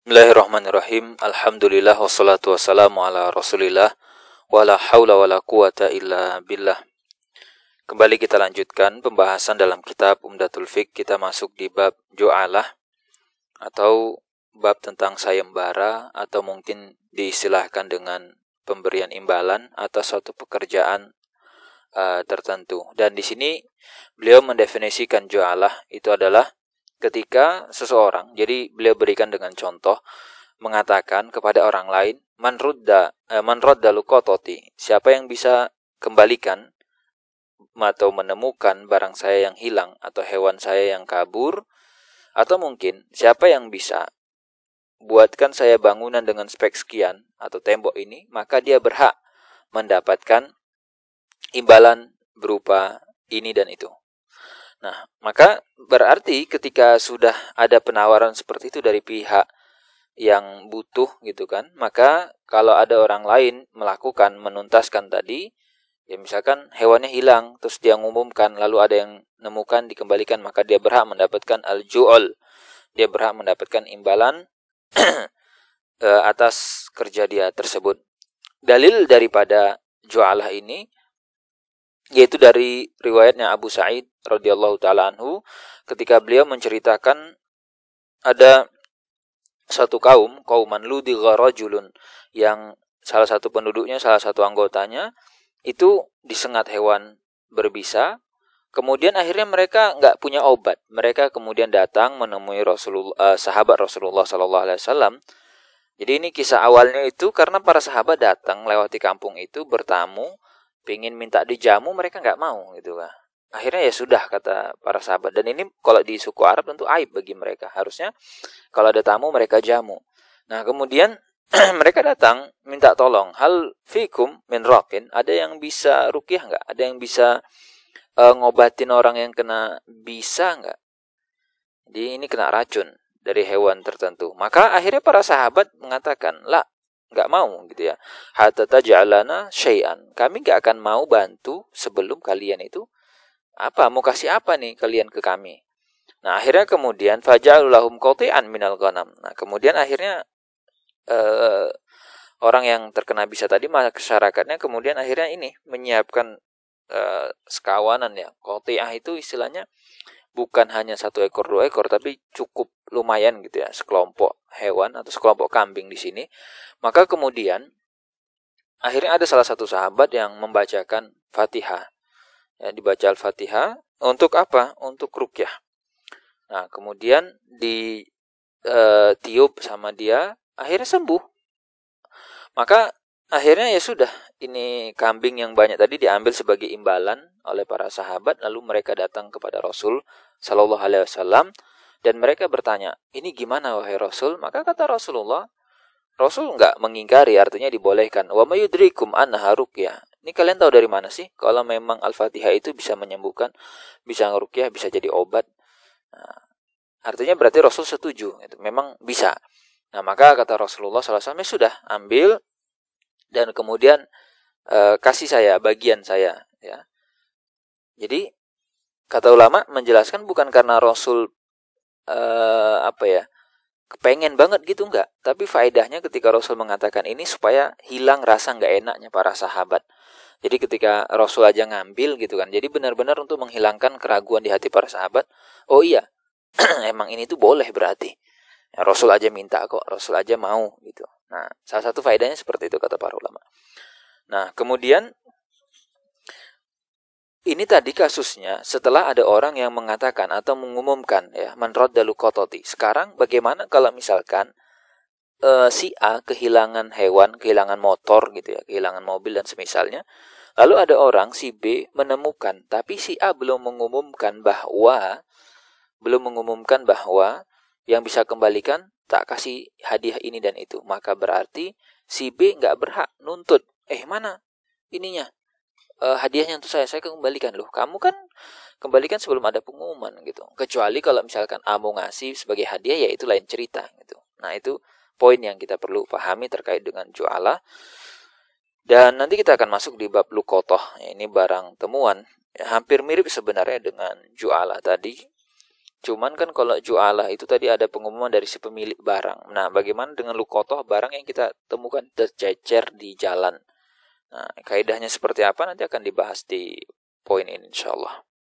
Bismillahirrahmanirrahim. Alhamdulillah wassalatu wassalamu ala Rasulillah wala haula wala quwata illa billah. Kembali kita lanjutkan pembahasan dalam kitab Umdatul Fiqh. Kita masuk di bab ju'alah atau bab tentang sayembara atau mungkin diistilahkan dengan pemberian imbalan atas suatu pekerjaan tertentu. Dan di sini beliau mendefinisikan ju'alah itu adalah ketika seseorang, jadi beliau berikan dengan contoh, mengatakan kepada orang lain, man radda luqatati, siapa yang bisa kembalikan atau menemukan barang saya yang hilang atau hewan saya yang kabur, atau mungkin siapa yang bisa buatkan saya bangunan dengan spek sekian atau tembok ini, maka dia berhak mendapatkan imbalan berupa ini dan itu. Nah, maka berarti ketika sudah ada penawaran seperti itu dari pihak yang butuh gitu kan, maka kalau ada orang lain melakukan menuntaskan tadi, ya misalkan hewannya hilang, terus dia mengumumkan, lalu ada yang nemukan dikembalikan, maka dia berhak mendapatkan al-ju'al, dia berhak mendapatkan imbalan atas kerja dia tersebut. Dalil daripada ju'alah ini yaitu dari riwayatnya Abu Sa'id radhiyallahu taala anhu, ketika beliau menceritakan ada satu kauman ludigha rajulun, yang salah satu penduduknya, salah satu anggotanya itu disengat hewan berbisa. Kemudian akhirnya mereka nggak punya obat. Mereka kemudian datang menemui sahabat Rasulullah sallallahu alaihi wasallam. Jadi ini kisah awalnya itu karena para sahabat datang lewati kampung itu bertamu, pengen minta dijamu, mereka nggak mau gitu kan. Akhirnya ya sudah, kata para sahabat. Dan ini kalau di suku Arab tentu aib bagi mereka. Harusnya kalau ada tamu mereka jamu. Nah kemudian mereka datang minta tolong. Hal fikum min raqin, ada yang bisa ruqyah nggak? Ada yang bisa ngobatin orang yang kena bisa nggak? Jadi ini kena racun dari hewan tertentu. Maka akhirnya para sahabat mengatakan, la, nggak mau gitu ya. Hatta taj'alana syai'an, kami nggak akan mau bantu sebelum kalian itu mau kasih apa nih kalian ke kami. Nah akhirnya kemudian faja'alu lahum qati'an minal ghanam. Nah kemudian akhirnya orang yang terkena bisa tadi, masyarakatnya kemudian akhirnya ini menyiapkan sekawanan ya. Qati'ah itu istilahnya bukan hanya 1 ekor 2 ekor, tapi cukup lumayan gitu ya, sekelompok hewan atau sekelompok kambing di sini. Maka kemudian akhirnya ada salah satu sahabat yang membacakan Fatihah. Ya, dibaca Al-Fatihah untuk apa? Untuk ruqyah. Nah, kemudian ditiup sama dia, akhirnya sembuh. Maka akhirnya ya sudah, ini kambing yang banyak tadi diambil sebagai imbalan oleh para sahabat, lalu mereka datang kepada Rasul sallallahu alaihi wasallam dan mereka bertanya, "Ini gimana wahai Rasul?" Maka kata Rasulullah, Rasul enggak mengingkari, artinya dibolehkan. Wa mayudrikum annaha ruqyah. Ini kalian tahu dari mana sih kalau memang Al-Fatihah itu bisa menyembuhkan, bisa ngeruqyah, bisa jadi obat? Nah, artinya berarti Rasul setuju, itu memang bisa. Nah, maka kata Rasulullah SAW, sudah ambil dan kemudian kasih saya, bagian saya ya. Jadi kata ulama menjelaskan bukan karena Rasul kepengen banget gitu, enggak, tapi faedahnya ketika Rasul mengatakan ini supaya hilang rasa enggak enaknya para sahabat. Jadi ketika Rasul aja ngambil gitu kan, jadi benar-benar untuk menghilangkan keraguan di hati para sahabat. Oh iya, emang ini tuh boleh berarti ya, Rasul aja minta kok, Rasul aja mau gitu. Nah salah satu faedahnya seperti itu kata para ulama. Nah kemudian ini tadi kasusnya setelah ada orang yang mengatakan atau mengumumkan ya, man radda luqatati. Sekarang bagaimana kalau misalkan si A kehilangan hewan, kehilangan motor gitu ya, kehilangan mobil dan semisalnya. Lalu ada orang si B menemukan, tapi si A belum mengumumkan bahwa yang bisa kembalikan tak kasih hadiah ini dan itu. Maka berarti si B nggak berhak nuntut. Mana ininya? Hadiahnya untuk saya kembalikan. Loh, kamu kan kembalikan sebelum ada pengumuman gitu. Kecuali kalau misalkan A mau ngasih sebagai hadiah, ya itu lain cerita gitu. Nah itu poin yang kita perlu pahami terkait dengan ju'alah. Dan nanti kita akan masuk di bab luqatah. Ini barang temuan. Ya, hampir mirip sebenarnya dengan ju'alah tadi. Cuman kan kalau ju'alah itu tadi ada pengumuman dari si pemilik barang. Nah, bagaimana dengan luqatah, barang yang kita temukan tercecer di jalan? Nah, kaidahnya seperti apa nanti akan dibahas di poin ini insyaallah.